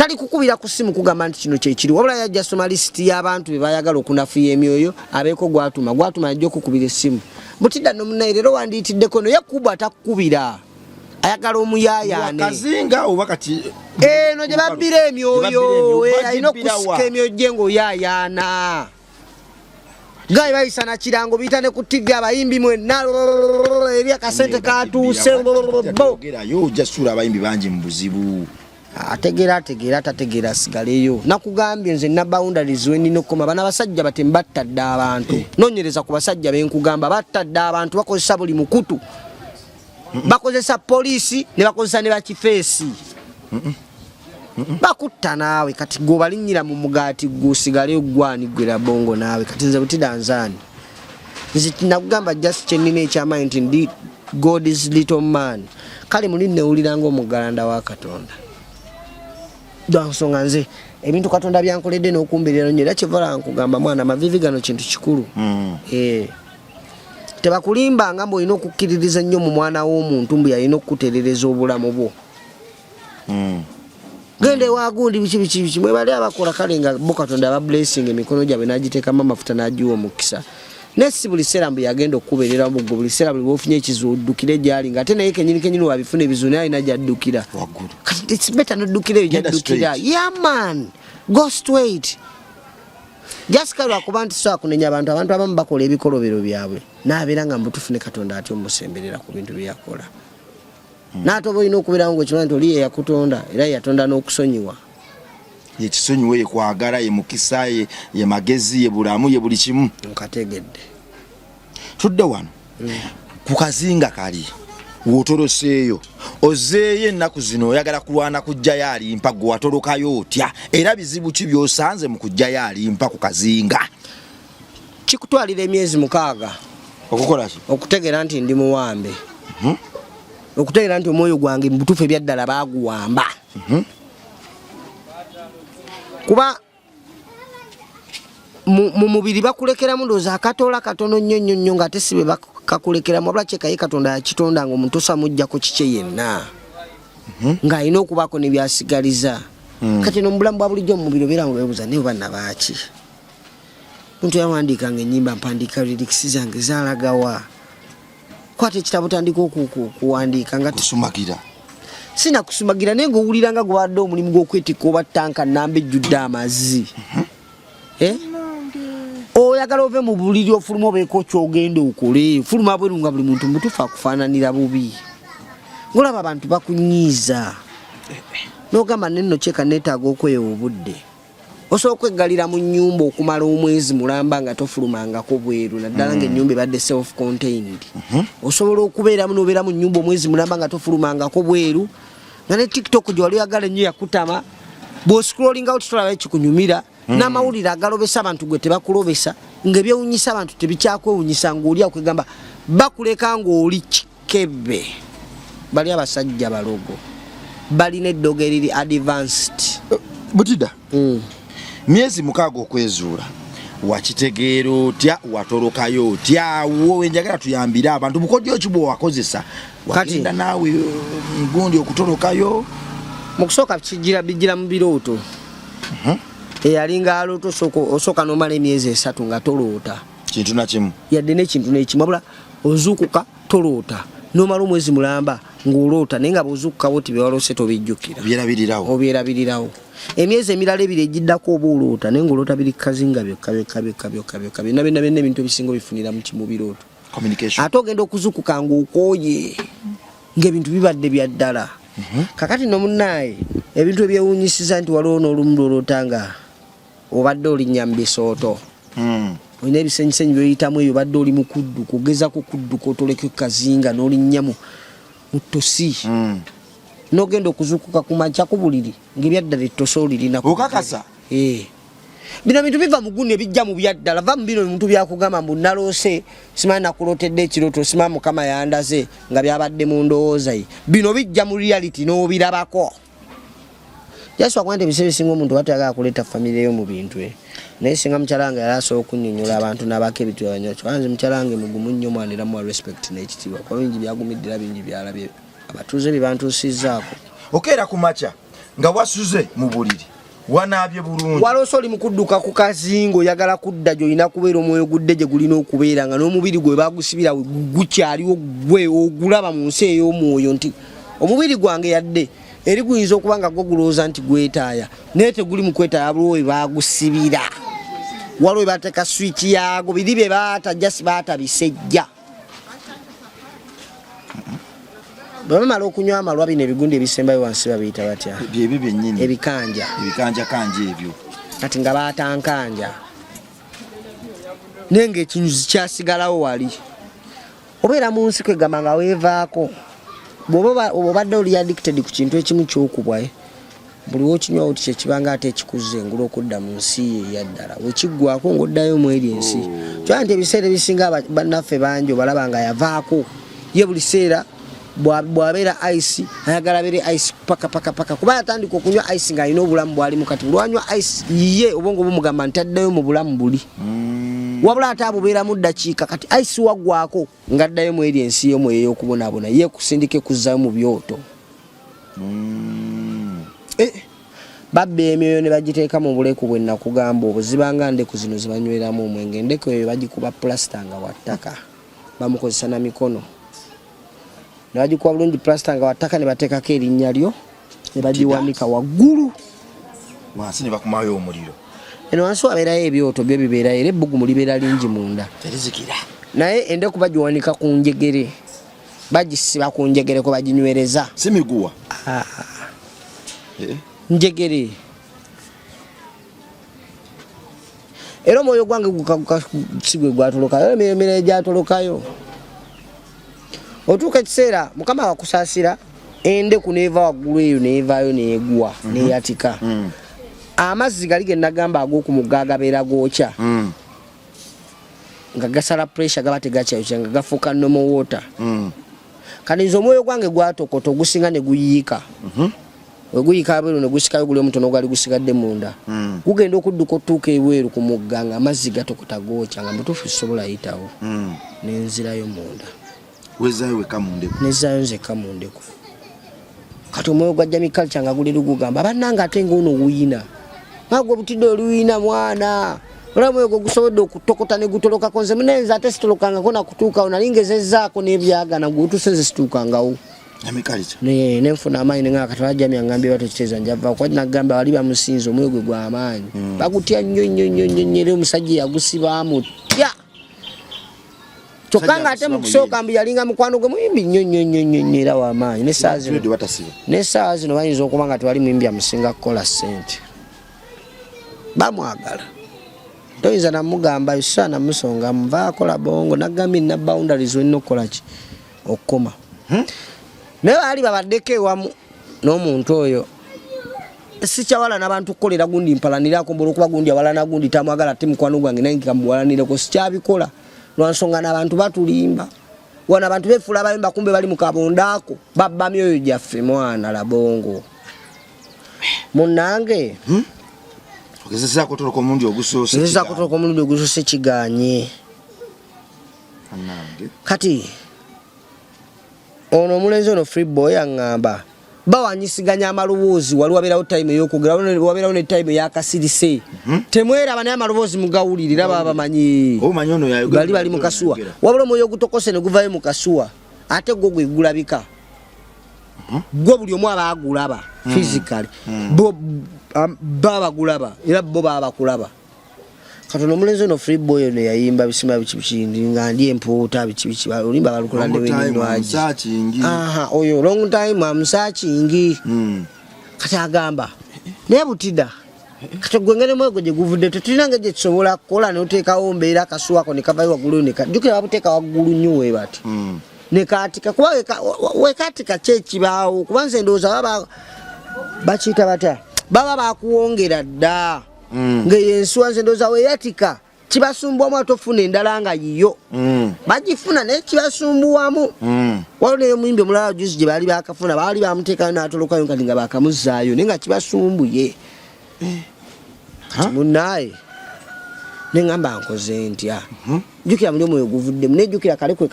tali kukubira ku simu kugamba nti kino kyekiri wabula yajja soma lisiti y'abantu be bayagala okunafuya emyoyo abeeko gwatuma yajja okukubira essimu butidda nomunayi leero wandiitiddeko no yakubwa atakukubira ayagala omuyayaane kazinga oba kati no gye babbira emyoyo alina okusika emyoyo gye ng'oyayaana gayi bayisa na kirango biyita ne ku TV abayimbi mwenna eri akasente katuuse yo ojja suula abayimbi bangi mu buzibu ategeera tategeera asigaleyo nakugambye nze naboundaries wenina okukoma bana basajja batemba battadde abantu nonyereza ku basajja benkugamba battadde abantu bakozesa buli mukutu bakozesa poliisi ne bakozesa ne bakifeesi bakutta naawe kati gobalinyira mu mugaati gusigaleyo gwanigwera bongo naawe kati nze butidanzaani nze nakugamba just kyenina ekyamaanyi nti ndi God is little man kale muli newuliranga omugalanda wa Katonda nsonga nze ebintu Katonda byankoledde n'okumbeerera nnyo era kivala nkugamba mwana amavivi gano kintu kikulu tebakulimbanga mbu olina okukkiririza nnyo mu mwana w'omuntu mbu yalina okukutereereza obulamu bwo gende wagundi biki mwebali abakola kale nga bo Katonda aba blessing emikono gyabwe n'agiteekamu amafuta n'agiwa omukisa nesi buli seera mbu yagenda okukubeerera mbugo buli seera buli bwofunye ekizibu oddukire gyali nga ate naye kenyini wabifuna ebizibu naye alina gy'addukira kati it's better n'oddukira eyo gy'addukira yeah man go straight just kale lwakuba nti so akunenya abantu abamu bakola ebikolobero byabwe naabeera nga mbutufu ne Katonda ati omusemberera ku bintu byeyakola n'ate oba olina okubeerawo ng'okimanyi nti oli ye yakutonda era yatonda n'okusonyiwa yekisonyiwe yekwagala ye mukisa ye magezi ye bulamu ye buli kimu nkategedde tudde wano ku kazinga kali wotoloseeyo ozeeyo ennaku zino oyagala kulwana kujjayo alimpa gwe watolokayo otya era bizibu ki byosanze mu kujjayo alimpa ku kazinga kikutwalira emyezi 6 okukola ki okutegeera nti ndi muwambe okutegeera nti omwoyo gwange mubutuufu ebyaddala baaguwamba kuba mu mubiri bakulekeramu ndowooza akatoola katono nnyo nga ate si be bakakulekeramu wabula kyekaye Katonda yakitonda nga omuntu osamujjako kikye yenna ng'alina okubaako ne byasigaliza kati no mu bulamu bwa bulijjo mu mubiri obeera ng'oweebuuza naye oba nnabaaki omuntu yawandiikanga ennyimba mpandiika lyrics zange zaalagawa kwata ekitabo tandika okuwandiika nga kusumagira sina kusumagira naye ng'owuliranga gwabadde omulimu gw'okwetikka oba ttanka nnamba ejjudde amazzi oyagala ove mu buliri ofuluma obeeko kyogenda okole fuluma bweru nga buli muntu mutuufu akufaananira bubi ng'olaba abantu bakunyiiza n'ogamba nenno kyeka neetaaga okwewa obudde osobola okweggalira mu nnyumba okumala omwezi mulamba nga tofulumangako bweru naddala ng'ennyumba ebadde self contained osobola okubeeramu n'obeera mu nnyumba omwezi mulamba nga tofulumangako bweru nga ne TikTok gye wali oyagala ennyo yakutama bw'oscrollinga otitolabayo kikunyumira n'amawulire agalobesa abantu gwe tebakulobesa ng'ebyewunyisa abantu tebikyakwewunyisa ng'oli akwegamba bakuleka ng'oli bakebe bali abasajja balogo balina eddogo eriri advanced Butida myezi mukaaga okwezuula wakitegeera otya watolokayo otya wowe njagala tuyambire abantu bukodyo kibo wakozesa wakenda naawe gundi okutolokayo mu kusooka bijira mu birooto eyalinga aloota osooka n'omala emyezi 3 nga toloota kintu nakimu yadde n'ekintu n'ekimu wabula ozuukuka toloota n'omala omwezi mulamba ng'oloota naye nga bw'ozuukuka bwoti bye waloose tobijjukira obyerabirirawo emyezi emirala ebiri egiddako oba oloota naye ng'oloota biri kazinga byokka byonna ebintu ebisinga bifunira mu birooto ate ogenda okuzuukuka ng'okooye ng'ebintu bibadde bya ddala kakati no munnaaye ebintu ebyewuunyisiza nti waliwo n'olumu lw'oloota nga obadde olinnya mu bisooto olina ebisenyisenyi byoyitamu eyo obadde oli mu kudduka ogezako kudduka otoleka kazinga n'olinnya mu tosi n'ogenda okuzuukuka ku makya ku buliri ng'ebyaddala ettosi olirina okakasa bino bintu biva mu gundi ebijja mu byaddala va mu bino ebintu byakugamba mbu naloose simanyi nakulootedde ekirooto simanyi mukama yandaze nga byabadde mu ndowooza ye bino bijja mu reality n'obirabako jaswa kwante ebiseera ebisinga omuntu batayagala kuleeta famire yo mu bintu naye singa mukyalanga yali asobola okunnyonnyola abantu n'abako ebitwanyakyo anze mukyalanga mugumu nnyo mwaniramu wa respect n'ekitiibwa kuba bingi byagumiddira bingi byalabye abatuuze bye bantuusizzaako okeera ku makya nga wasuze mu buliri wanaabye bulungi waloose oli mu kudduka ku kazinga oyagala kudda gy'olina kubeera omwoyo gudde gye gulina okubeera nga n'omubiri gwe bagusibira gukyaliwo gwe ogulaba mu nsi ey'omwoyo nti omubiri gwange yadde eri guyinza okuba nga gwo gulowooza nti gwetaaya naye teguli mu kwetaaya buliwo we bagusibira waliwo we bateeka swiki yaago biri bye baata jasi baata bisejja bamala okunywa amalwa bino ebigundi ebisembayo wansi babiyita batya byebyo byennyini ebikanja ebyo kati nga baatankanja naye ng'ekinyuzi kyasigalawo wali obeera mu nsi kwegamba nga weevaako bw'oba obadde oli addicted ku kintu ekimu kyokubwa buli wokinywa oti kyekibanga ate ekikuze engula okudda mu nsi ye eyaddala wekiggwako ng'oddayo mu eri ensi kyora nti ebiseera ebisinga bannaffe bangi obalaba nga yavaako ye buli seera bw'abeera ice ayagala abeere ice paka kuba yatandika okunywa ice ng'alina obulamu bwalimu kati lwanywa ice ye obwongo bumugamba nti addayo mu bulamu buli wabula ate abubeeramu ddakiika kati ice waggwako ng'addayo mu eri ensi yomu ey'okubonaabona ye kusindike kuzzayo mu byoto babba emyoyo ne bagiteeka mu buleku bwe nakugamba obuzibanga ndeku zino zibanyweramu omwenge endeku eyo bagikuba plasita nga wattaka bamukozesa na mikono ne bagikuba bulungi plasita nga wattaka ne bateekako erinnya lyo ne bagiwanika waggulu wansi ne bakumayo omuliro eno wansi wabeerayo ebyoto byo bibeerayo era ebbugumu libeera lingi munda terizikira naye endeku bagiwanika ku njegere bagisiba ku njegere kwe baginywereza si miguwa njegere era omwoyo gwange sigwe gwatolokayo emiremire egyatolokayo otuuka ekiseera mukama wakusaasira endeku neeva waggulu eyo neevaayo neegwa neyatika amazzi gali ge nagamba ag'okumugga agabeera gookya nga gasala pressure gaba tegakyayokya nga gafuuka normal water kati nze omwoyo gwange gwatokota ogusinga ne guyiika weguyiika abeero ne gusikayo guli omutono gwali gusigadde munda gugenda okudduka otuuka ebweru ku mugga nga amazzi gatokota gookya nga mutuufu sisobola yitawo nenzirayo munda nezaayo nzekka mu ndeku kati omwoyo gwa Jamie Culture nga guli lugugamba bannanga ate ng'ono wuyina ngagwe butidde oluyina mwana olaba omwoyo gwe gusobodde okutokota ne gutolokako nze munenze ate sitolokangako nakutuukawo nali ngezezzaako n'ebyagana gwe otuse nze situukangawo nenfuna amaanyi nenga kati Jamie angambye batokiteeza njava kwati nagamba wali bamusinza omwoyo gwe gw'amaanyi bagutya nnyo era omusajja yagusibaamu tya kyokka nga ate mu kusooka mbu yalinga mukwano gwe muyimbi nnyo era w'amaanyi n'essaawa zino bayinza okuba nga tewali muyimbi amusinga kukola ssente bamwagala toyinza namugamba yusa namusonga muvaakola bongo nagambye nina boundaries olina okukola ki okukoma naye baali babaddeko ewamu n'omuntu oyo sikyawala n'abantu kukolera gundi mpalanirako mbola okuba gundi awalana gundi tamwagala ate mukwano gwange naye nkamuwalanireko sikyabikola lwansonga n'abantu batulimba wana abantu befula bayimba kumbe bali mukabondako babba myoyo gyaffe mwana labongo munange ogezesa kutoloka omundi ogusoose ogezesa kutoloka omundi ogusoose kiganye kati ono omulenzi ono free boy angamba bawanyisiganya amaloboozi wali wabeerawo time ey'okwogera wabeerawo ne time ey'akasirise temweraba naye amaloboozi mugawulirira baba bamanyi bali mu kasuwa wabula omwoyo ogutokose ne guvayo mu kasuwa ate gwo gwe gulabika gwo buli omu aba agulaba physically baba gulaba era bo baba kulaba katono omulenzi ono free boy ono yayimba bisima bikibikindi nga ndi empuuta bikibiki olimba balukula ndewenwaji oyo long time am searching kati agamba naye butida kati gwengene mwego gye guvudde tetulina ngeri tusobola kukola n'oteekawo mbeera akasuwako ne kavayo waggulu jjukira babuteeka waggulu nnyo we bati ne katika kuba wekatika kyekibaawo kuba nze ndowooza baba bakiyita batya baba bakuwongera dda ng'ensuwa nze ndowooza weyatika kibasumbuwamu atofuna endala nga yiyo bagifuna naye kibasumbuwamu waliwo naye omuyimbi omulala juzi gye baali bakafuna baali bamuteekayo n'atolokayo kati nga bakamuzaayo naye nga kibasumbuye munaaye neŋŋamba nkoze ntya jjukira muli omwoyo guvuddemu nejjukira kale kwe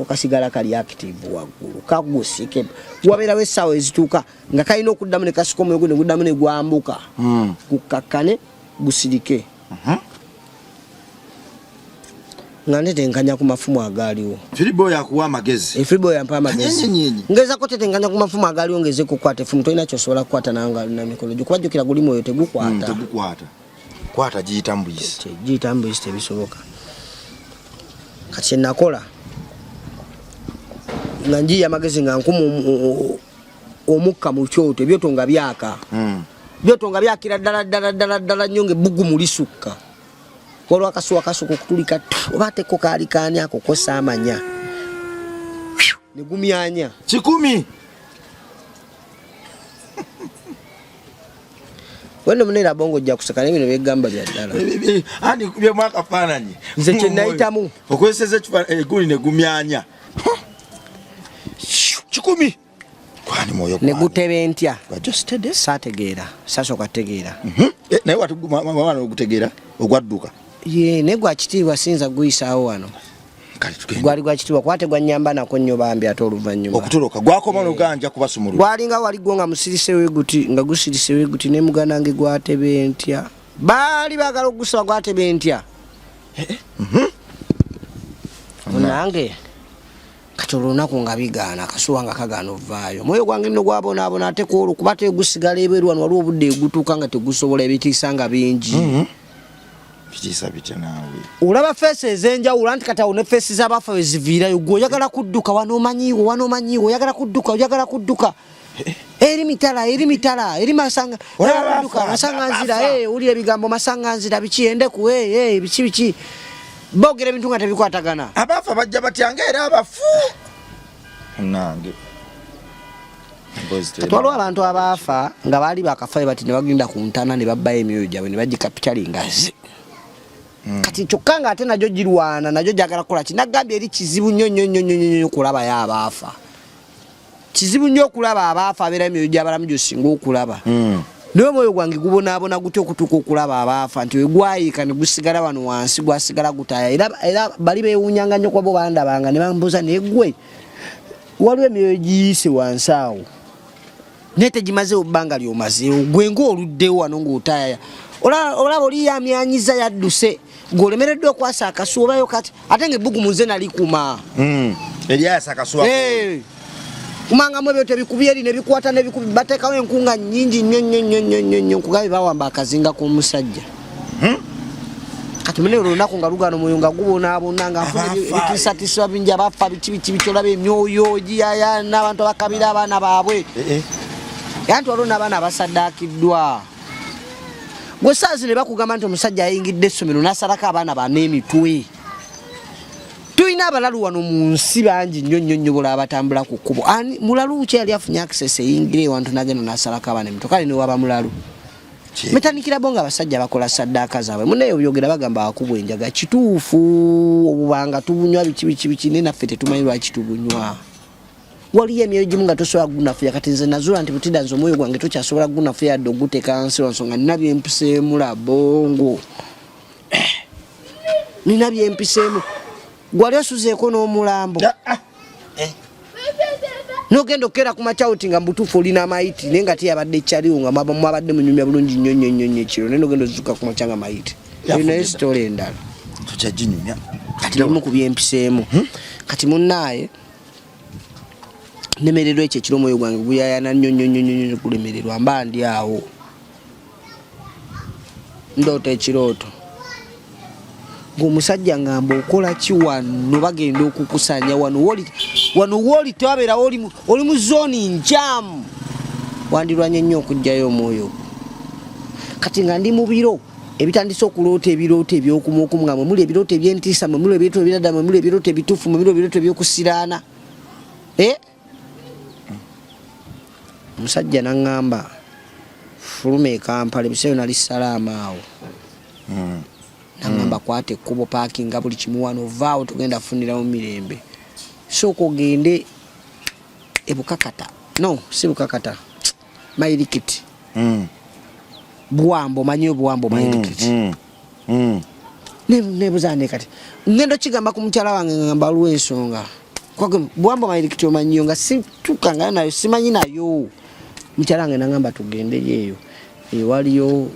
kasigala kali active waggulu kagusike wabeerawo essaawa ezituuka nga kalina okuddamu ne kasika omwoyo gwe ne guddamu ne gwambuka gukakkane gusirike nga ntetenkanya ku mafumu agaaliwo Filibo yakuwa amagezi Filibo yampa amagezi ngeza ko tetenkanya ku mafumu agaaliwo ngeze kukwata efumu tolina kyosobola kukwata nanga na mikono gyo kuba jjukira guli mwoyo tegukwata kwata giyitambuyise tebisoboka kati nakola nga njiya amagezi nga nkumu omukka mu kyoto ebyoto nga byaka byoto nga byakira ddala nnyo ng'ebbugu mulisukka waliwo akasuwa kasuka okutulika oba ateko kaali kaani ako kosa amanya ne gumyanya 10 wendo munera bongo ojja kuseka naye bino byegamba bya ddala andi kubye mwaka faananyi nze kye nayitamu okweseza eguli ne gumyanya 10 kwani moyo ne gutebe ntya saategeera sasooka tegeera naye watugumana ogutegeera ogwadduka ye ne gwakitiibwa sinza guyisaawo wano gwali gwakitiibwa kwate gwannyamba nako nnyo bambi ate oluvannyuma okutoloka gwakoma n'oganja kubasumulula gwalinga waligwo nga musirise weguti nga gusirise weguti ne muganda nge gwatebe ntya baali baagala okugusaba gwatebe ntya nange kati olunaku nga bigaana akasuwa nga kagaana ovaayo mwoyo gwange nno gwabonaabona ate kwolwo kuba tegusigala ebweru wano waliwo obudde egutuuka nga tegusobola ebitiisa nga bingi bitiisa bitya naawe olaba feesi ez'enjawulo anti kati awo ne feesi z'abafa we ziviirayo gwe oyagala kudduka wano omanyiiwo oyagala kudduka eri mitala eri masanganzira owulira ebigambo masanganzira biki endeku biki boogera ebintu nga tebikwatagana abafa bajja batyanga era abafu nange waliwo abantu abaafa nga baali bakafa bati ne bagenda ku ntana ne babbayo emyoyo gyabwe ne bagikapitalingazi kati kyokka nga ate najo girwana najo gyagala kukola ki nagambye eri kizibu nnyo okulabayo abaafa kizibu nnyo okulaba abaafa abeera emyoyo gy'abalamu gyosinga okulaba naye omwoyo gwange gubonaabona gutya okutuuka okulaba abaafa nti we gwayiika ne gusigala wano wansi gwasigala gutaaya era bali beewuunyanga nnyo kuba bo bandabanga ne bambuuza naye gwe waliwo emyoyo giyise wansi awo naye tegimazeewo bbanga lyomazeewo gwe ng'oluddewo wano ng'otaaya olaba oliyamyanyiza yadduse ng'olemereddwa okwasa akasuwa obayo kati ate ng'ebbugu muze nalikuma eryayasa akasuwa kumangamu ebyo tebikubye eri nebikwata nebikubi bateekawo enkunga nnyingi nnyo nkugabe bawamba akazinga k'omusajja kati mune olunaku nga lugano mwoyo nga gubonaabona nga nfuna ebitiisatiisibwa bingi abafa biki olaba emyoyo giyaya n'abantu abakabira abaana baabwe anti waliwo n'abaana abasaddaakiddwa gwe saazi ne bakugamba nti omusajja ayingidde essomero n'asalako abaana bana emitwe tulina abalalu wano mu nsi bangi nnyo bola abatambula ku kkubo mulalu ki yali afunye access eyingire ewantu n'agenda n'asalako abaana emitwe kale ne waba mulalu Metanikira bonga abasajja bakola saddaaka zaabwe muneyo byogera bagamba akubwe enjaga kituufu obubanga tubunywa biki nena ffe tetumanyi lwaki tubunywa waliyo emyoyo gimu nga tosobola gunafuya kati nze nazula nti butida nze omwoyo gwange tokyasobola gunafuya yadde oguteeka nsi lwansonga nina byempiseemu la bongo nina byempiseemu gwali osuzeeko n'omulambo nogenda okera ku machauti nga mbutuufu olina mayiti naye nga teyabadde kyaliwo nga mwabadde munyumya bulungi nnyo ekiro naye nogenda ozuka ku macha nga mayiti naye sitole endala tukyaginyumya kati limu ku byempiseemu kati munnaaye nemererwa ekyo ekiro omwoyo gwange guyayana nnyo gulemererwa mba ndi awo ndoota ekirooto ng'omusajja ngamba okola ki wano bagenda okukusanya wano woli tewabeera oli mu zooni njamu wandirwanye nnyo okugjayo omwoyo kati nga ndi mu biro ebitandise okuloota ebirooto ebyokumuokumu nga muli ebirooto ebyentiisa muli ebirooto ebirada muli ebirooto ebituufu muli ebirooto ebyokusiraana omusajja naŋŋamba fuluma ekampala ebiseera nali salaama awo naŋŋamba kwata ekkubo paakinga buli kimu wano ovaawo tugenda funiramu mirembe sooka ogende ebukakata no si bukakata mayirikiti buwambo manyi obuwambo mayirikiti nebuzaane kati ngenda okigamba ku mukyala wange ngamba waliwo ensonga buwambo mayirikiti omanyiyo nga situkangayo nayo simanyi nayo mukyala wange naŋŋamba tugendeyo eyo waliyo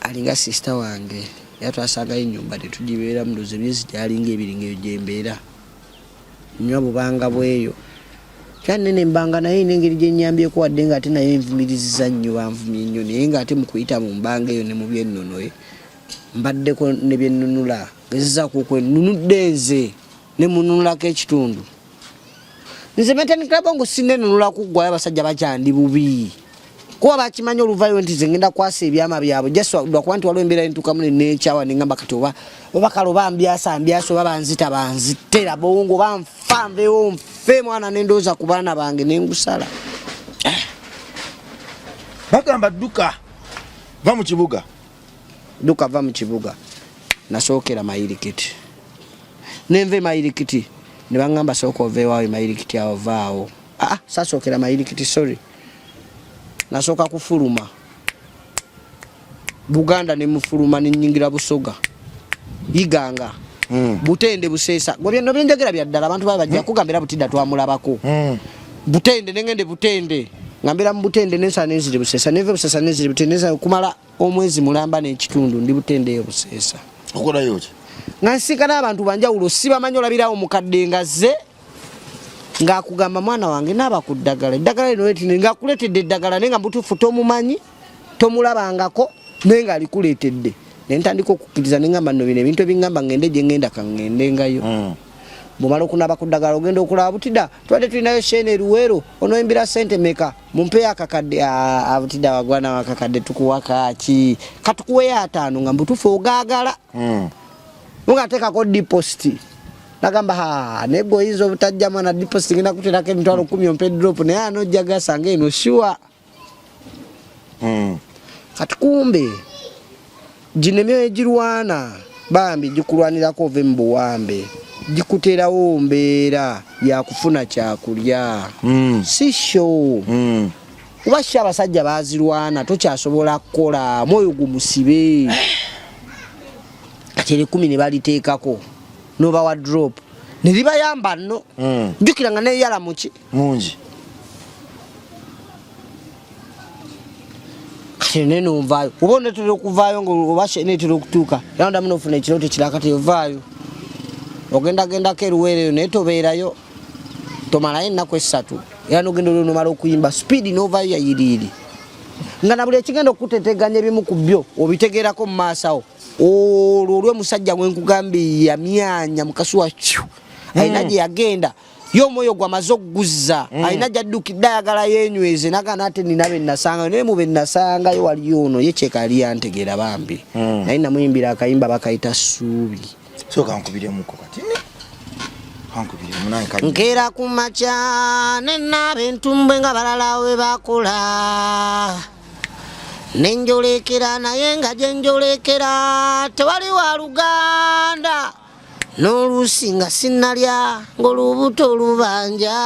alinga sisita wange yatwasangayo ennyumba tetugibeera mulozi emyezi gyalinga ebiri ngaeyo gyembeera nywa bubanga bweyo kyanene mbanga naye n'engeri gyennyambyeko wadde nga ate naye envumiriziza nnyo banvumye nnyo naye ng'ate mu kuyita mu mbanga eyo ne mu byennono mbaddeko ne byennunula gezezaako okwenunudde nze ne mununulako ekitundu nze metanikira bongo sinenunula kuggwayo abasajja bakyandi bubi kuba bakimanyi oluvayo nti ze ngenda kwasa ebyama byabwe lwakuba nti waliwo embeera entuukamu nenekyawa neŋŋamba kati oba kale oba mbyasa oba banzitera bongo banfa nveewo nfe mwana nendooza ku baana bange nengusala bagamba dduka va mu kibuga va mu kibuga nasookera mayirikiti nenve mayirikiti ne baŋŋamba sooka oveewaawo mayirikiti awo vaawo sasookera mayirikiti sorry nasooka kufuluma Buganda ne mufuluma nenyingira Busoga Iganga Butende Buseesa gobyenno byenjagera byaddala abantu bajja kugambira Butida twamulabako Butende nengende Butende ngambira mu Butende nensa nenzire Buseesa neve Buseesa nenzire Butende nensa kumala omwezi mulamba n'ekitundu ndi Butende yo Buseesa okola yoki ngansikana abantu banjawulo sibamanyi olabirawo mukadde ngaze ngakugamba mwana wange naba kuddagala eddagala lino eti ngakuletedde eddagala nenga mbutufu tomumanyi tomulabangako nenga alikuletedde nentandika okukkiriza nengamba nno bino ebintu ebingamba ngende gye ngenda kangende ngayo bumala okunaba kuddagala ogenda okulaba Butida twade tulinayo shene Luwero onoyimbira sente meka mumpe akakadde Butida wagwana akakadde tukuwaka ki katukuwe 5 nga mbutufu ogagala ungateekako deposit nagamba nego hizo butajja mana deposit ngina kuterako emitwalo 10 ompe drop naye anojjaga sange eno sure kati kumbe ginemyo ejirwana bambi gikulwanirako ove mu buwambe gikuterawo mbeera yakufuna kyakulya si show kuba sha abasajja bazirwana tokyasobola kukola mwoyo gumusibe kati 10 ne baliteekako noba wa drop nilibayamba nno jukira nga neyala muki mungi kene no vayo ubone tuli okuvayo ngo obashe ne tuli okutuka yanda muno funa ekirote kirakati yovayo ogenda ke Luwero ne tobeerayo tomala ina kwesatu yano gendo no mala okuyimba speed no vayo yayiriri ngana buli ekigendo kuteteganya bimu kubyo obitegerako mu maasawo olwo musajja gwenkugambi ya myanya mukasuwa ainaje yagenda yo moyo gwa mazogguza ainaje addukidde ayagala yenyweze nagana ate ninabe nasanga ne mube nasanga yo wali ono yecheka ali yantegera bambi naina muyimbira akayimba bakayita suubi so kankubire muko kati kankubire munanka nkera kumacha nena bentumbwe nga balala we bakola nenjolekera naye nga gyenjolekera tewali wa Luganda n'oluusi nga sinnalya ng'olubuto lubanja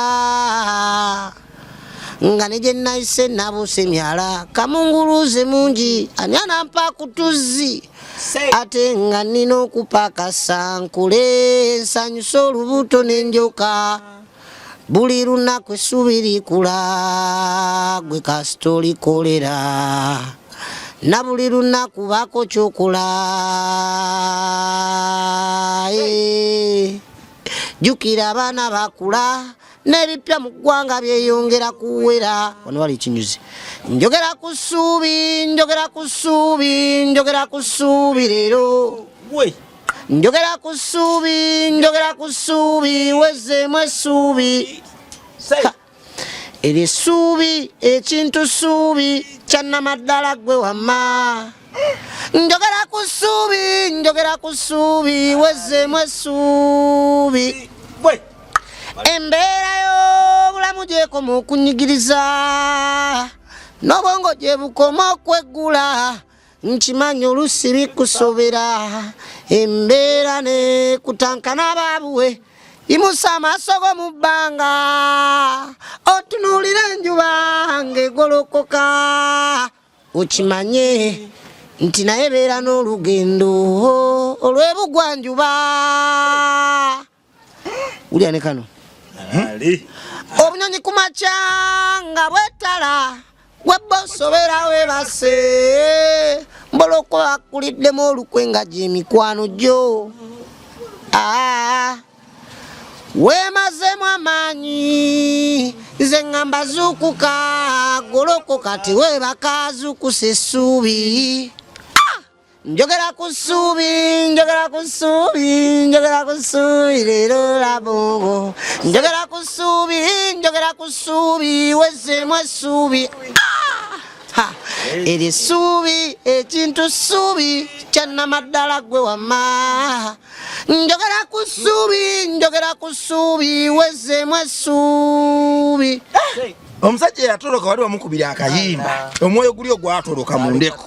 nga ne gye nayise nabuuse emyala kamunguluze mungi ani anampa kutuzi ate nga nina okupaaka sankule nsanyusa olubuto n'enjoka buli lunaku essuubi likula gwe kasita olikolera na buli lunaku baako kyokola jjukira abaana bakula n'ebipya mu ggwanga byeyongera kuwera wano wali ekinyuzi njogera ku ssuubi njogera ku ssuubi njogera ku ssuubi leero njogera ku ssuubi njogera ku ssuubi wezzeemu essuubi eri essuubi ekintu ssuubi kyannamaddala gwe wamma njogera ku ssuubi njogera ku ssuubi wezzeemu essuubi embeera y'obulamu gyekoma okunyigiriza n'obwongo gye bukoma okweggula nkimanyi oluusi bikusobera embeera ne kutankana baabuwe imusa amaaso go mu bbanga otunuulira enjuba ng'egolokoka okimanye nti naye beera n'olugendo olw'ebugwanjuba ulya ne kano obunyonyi ku makya nga bwetala webba osobera webase mboloko bakuliddemu olukwe nga gy'emikwano gyo weemazemu amaanyi nze ŋŋamba zuukuka golokoka tewebaka zuukusa essuubi njogera ku ssuubi njogera ku ssuubi njogera ku ssuubi leero labongo njogera ku ssuubi njogera ku ssuubi wezzeemu essuubi eri essuubi ekintu ssuubi kyannamaddala gwe wamma njogera ku ssuubi njogera ku ssuubi wezzeemu essuubi omusajja yatoloka wali wamukubira akayimba omwoyo guli ogwatoloka mu ndeko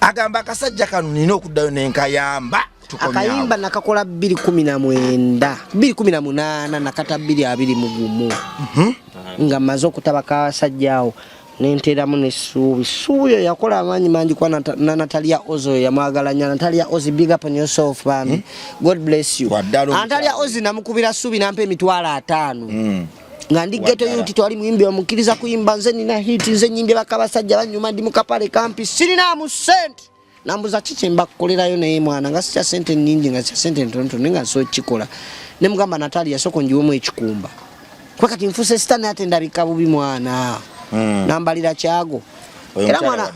agamba akasajja kano nina okuddayo nenkayamba akayimba nakakola 2019 2018 nakata 2021 nga maze okutabaka abasajja awo nenteramu nessuubi ssuubi oyo yakola amaanyi mangi kwa na Natalia Ozo yamwagalanya Natalia Ozi big up on yourself man God bless you Natalia Ozi namukubira ssuubi nampa emitwalo 5 nga ndi ghetto youth twali muyimbi omukiriza kuyimba nze nina hit nze nyimbye bakabasajja banyuma ndi mukapale kampi sirina mu sente nambuza kiki mbakolerayo naye mwana nga sita sente nyingi nga sita sente ntono nga so kikola ne mugamba Natalia soko njiwemu ekikumba kwa kati mfuse sita ne atenda bikabubi mwana nambalira kyago era mwana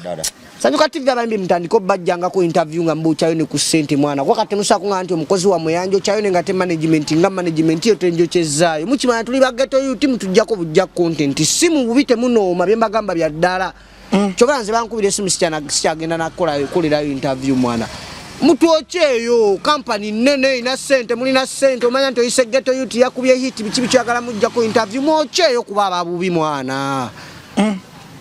sanyuka TV abayimbi mtandiko bajjanga ko interview nga mbuchayo ne ku sente mwana kwa kati musa kunga anti omukozi wa muyanjo chayo ne ngate management nga management yo tenjo chezayo mukimanya tuli bageto yu team tujjako bujja content simu bubite muno mabyemba gamba bya ddala chokanze bankubire simu sikyagenda nakola kolera interview mwana mutu ocheyo company nene ina sente mulina sente omanya nto ise geto yu yakubye hit bikibi kyagala mujja ko interview mo ocheyo kuba babubi mwana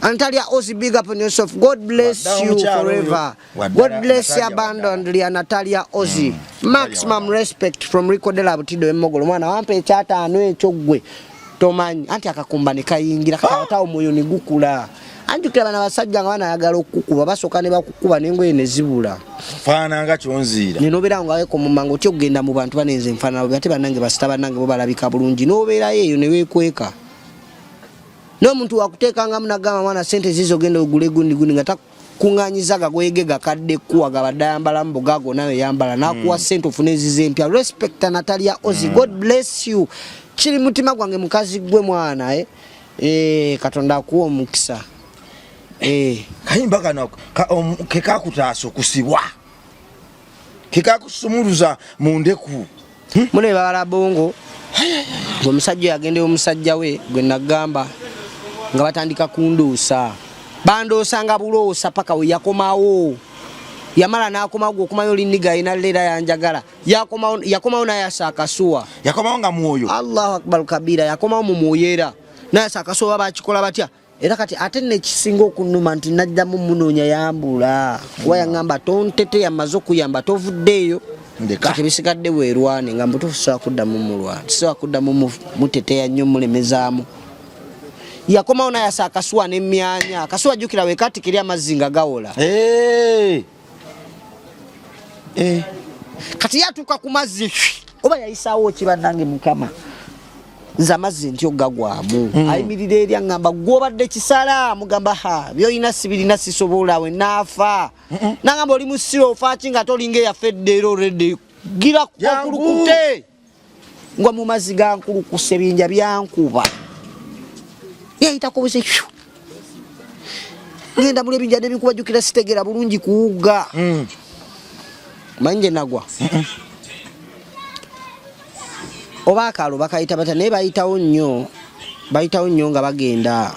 Natalia Ozi, big up on yourself. God bless you forever. God bless you abundantly, Natalia Ozi. Maximum respect from Rico de la Butido Emogolo. Mwana wampe chata anwe chogwe. Tomanyi. Anti akakumbani kayingira kakawata omwoyo ni gukula. Anti kila bana basajja nga banayagala okukuba basoka ne bakukuba n'engoye ne zibula. Faana nga kyonziira. Ninobeera nga weko mu mango kyogenda mu bantu banenze mfana ate banange basita banange bo balabika bulungi. Nobeera yeeyo ne weekweka. No muntu wakuteeka nga munagamba mwana sente zizo genda ogule gundi nga takunganyizaga gwegega kadde kuwa gabadayambala mbogago nawe yambala nakuwa sente ofune zize mpya. Respect Natalia Ozi. God bless you. Kiri mutima gwange mukazi gwe mwana Katonda akuwa omukisa. Kayimba kano kekakutaaso kusibwa. Kekakusumuluza mu ndeku. Mune bala bongo. Omusajja yagende omusajja we gwe nagamba nga batandika kunduusa bandoosa nga buloosa paka we yakomawo yamala n'akomawo okumayo liniga ina lera yanjagala yakomawo nayasa akasuwa yakomawo nga mwoyo Allahu akbar kabira yakomawo mu mwoyera nayasa akasuwa bakikola batya era kati ate ne kisinga okunuma nti najjamu munoonya yambula kuba yangamba tontete yamaze okuyamba tovuddeeyo kati bisigadde weerwane nga mbutuufu sobola kuddamu mulwana tisobola kuddamu muteteya nnyo mulemezaamu yakomawo nayasa akasuwa n'emyanya akasuwa jjukira wekati kiri amazzi nga gawola kati yatuuka ku mazzi oba yayisaawo kibannange mukama nze amazzi ntyo gagwamu ayimirira eri aŋŋamba gwobadde kisala mugamba byolina sibirina sisobola we naafa naŋŋamba oli musiro ofaaki nga tolinga eyafedde era olredde gira okulukute ngwa mu mazzi gankulukuse binja byankuba yayitako buse ngenda muli ebinja nebinkuba jjukira sitegera bulungi kuwugga manje nagwa oba akaalo bakayita bata naye bayitawo nnyo nga bagenda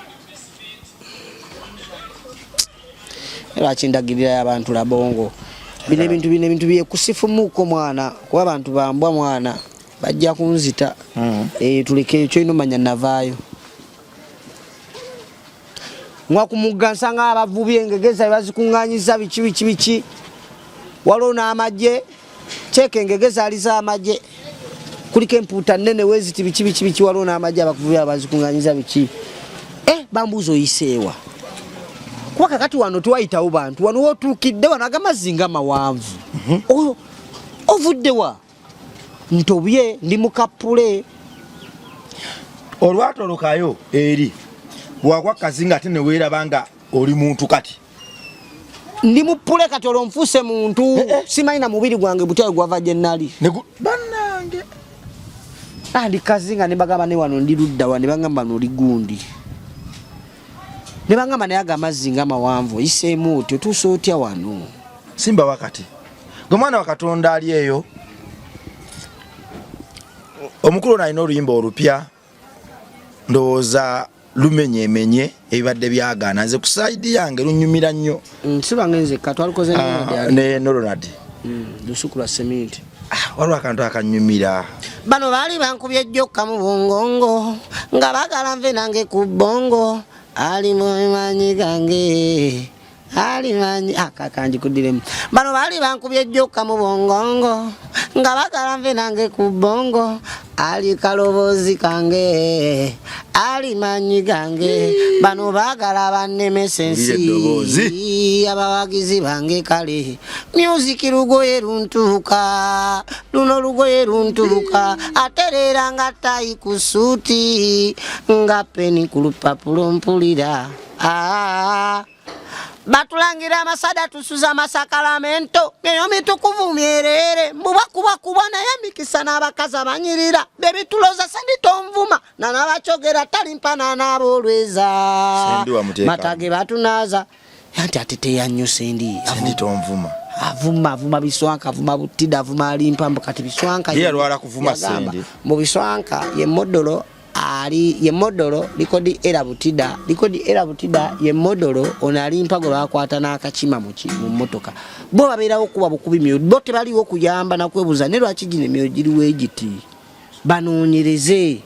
lwaki ndagirira abantu labongo bino ebintu byekusifuumuuko mwana kuba abantu bambwa mwana bajja kunzita tuleke ekyo ino manya navaayo ngwa ku mugga nsanga abavubi engegeza bazikuŋŋaanyiza biki waliwo n'amagye kyeka engegeza aliza amagye kuliko empuuta nnene weziti biki waliwo n'amagye abavubi abazikuŋŋaanyiza biki bambuuza oyiseewa kuba kakati wano twayitawo bantu wano wotuukidde wano agamazzi nga mawanvu ovuddewa ntobye ndi mukapule olwatolokayo eri bwagwa kazinga ate neweeraba nga oli muntu kati ndi mupule kati olwo nfuuse muntu simanyi na mubiri gwange butyawe gwava gye nnali bannange ndi kazinga ne bagamba ne wano ndi luddawa ne bagamba noli gundi ne bagamba naye agamazzi nga mawanvu oyiseemu otyo tuusa otya wano simba wakati gwe mwana wa Katonda ali eyo omukulu nalina oluyimba olupya ndowooza lumenyemenye ebibadde byagaana nze ku saidi yange lunyumira nnyo sibange nze katwalukoze ne Ronald lusukula seminti waliwo akantu akanyumira bano baali bankubye ejjokka mu bungongo nga bagala nve nange ku bbongo ali mumanyi gange alimanyi akakanji kudiremu bano baali bankubye ejjokka mu bungongo nga bagala nve nange ku bbongo ali kalobozi kange alimanyi gange bano bagala bannemesa ensi abawagizi bange kale music lugoye luntuuka luno lugoye luntuuka aterera nga tayi ku suuti nga peni ku lupapulo mpulira batulangira amasada tusuza amasakalamento eyo mitukuvu myerere mbubakubakuba naye mikisa n'abakazi abanyirira bebituloza senditonvuma nanabacogera talimpana n'aboolweza matage batunaza yanti ate teyannyo senditonvuma avuma biswanka avuma butida avuma alimpambo kati biswanka ye alwala kuvuma sendi mu biswanka ye modolo ali ye modolo likodi era butida ye modolo onalimpa gwe bakwata n'akakima mu mmotoka bo babeerawo kuba bukubi myo bo tebaliwo kuyamba na kwebuza ne lwaki gine myo giriwo egiti banoonyereze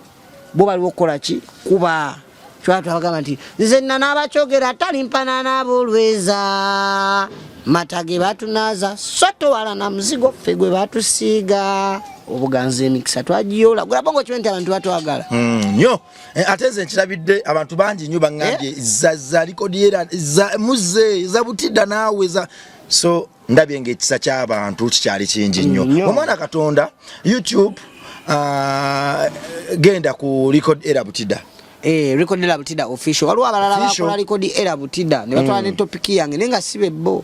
bo baliwo kukola ki kuba kyatu abagamba nti nze n'abacogera talimpana n'aboolweza matage batunaza soto wala na mzigo fegwe batusiiga obuganze emikisa twagiyola gulabongo kyente abantu batwagala nnyo ateze nkirabidde abantu bangi nnyo baŋŋambye za likodi era za muze za butidda naawe za so ndabye ng'ekisa ky'abantu kikyali kingi nnyo omwana Katonda YouTube genda ku likodi era butidda record era butida official waliwo abalala bakola record era butida ne batwala ne topic yange nenga sibe bo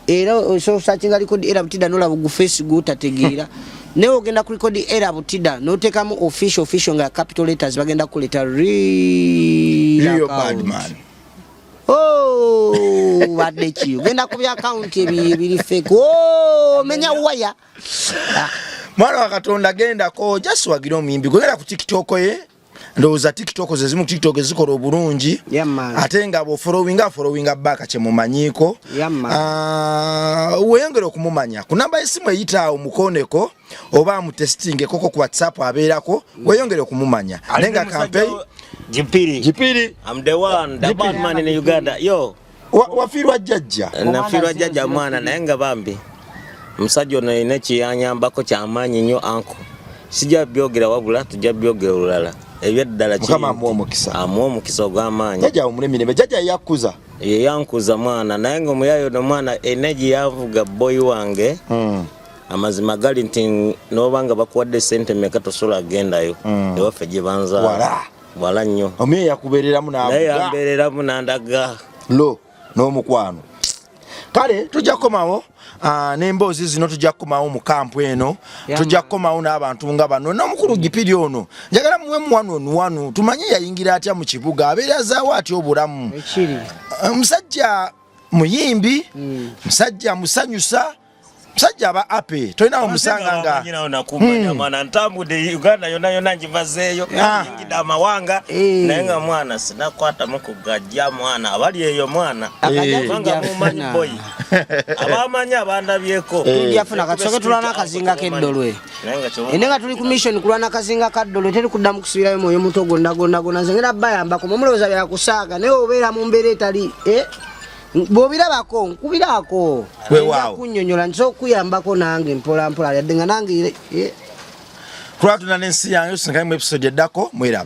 era so searching record era butida no labu face go tategira ne ogenda ku record era butida no tekamu official nga capital letters bagenda kuleta real bad man wadde ki ogenda ku account ebiri fake menya waya mwana wa Katonda genda ko just wagira omuyimbi genda ku TikTok ye ndowooza TikTok ze zimu TikTok zikola obulungi ate nga followinga back kye mumanyiiko weyongere okumumanya ku namba y'essimu eyitaawo mukoneko oba mutestinge koko ku WhatsApp abeerako weyongere okumumanya nenga campaign Jipiri I'm the one the bad man in Uganda yo wafirwa jjajja nafirwa jjajja mwana naye nga bambi musajja ono ine kiyanyambako kyamaanyi nnyo anko sijja byogera wabula tujja byogera olulala ebyeddala Mukama amuwa omukisa ogw'amaanyi jjajja omulemirembe jjajja yakkuza ye yankuza mwana naye nga omuyayo no mwana eneji yavuga boy wange amazima gali nti nobanga bakuwadde sente meka tosobola agendayo ewaffe gye banza wala nnyo omuye yakubeereramu naye yambeereramu nandaga lo n'omukwano kale tujja kukomawo n'emboozi zino tujja kukomawo mu kampu eno tujja kukomawo n'abantu nga bano n'omukulu Gipiri ono njagala muwe muwanu tumanye yayingira atya mu kibuga abeera azaawo atya obulamu musajja muyimbi musajja musanyusa musajja aba ape tolina omusanga nga nyina nakumanya mwana ntambudde Uganda yonna njivazeeyo yingida amawanga naye nga mwana sinakwata mukugajja mwana abali eyo mwana banga mumanyi boy abamanya abandabyeko yafuna katsoke tulana kazinga keddolwe enenga tuli ku mission kulana kazinga kaddolwe teri kuddamu kusubirayo moyo muto gonna zengera bayamba ko mumuloza bya kusaaga naye obeera mu mbeera etali bobirabako nkubirako weewaawo kunnyonnyola nso okuyambako nange mpola yadde nga nange twatuna n'ensi yange tusingayo mu episode eddako mwiraba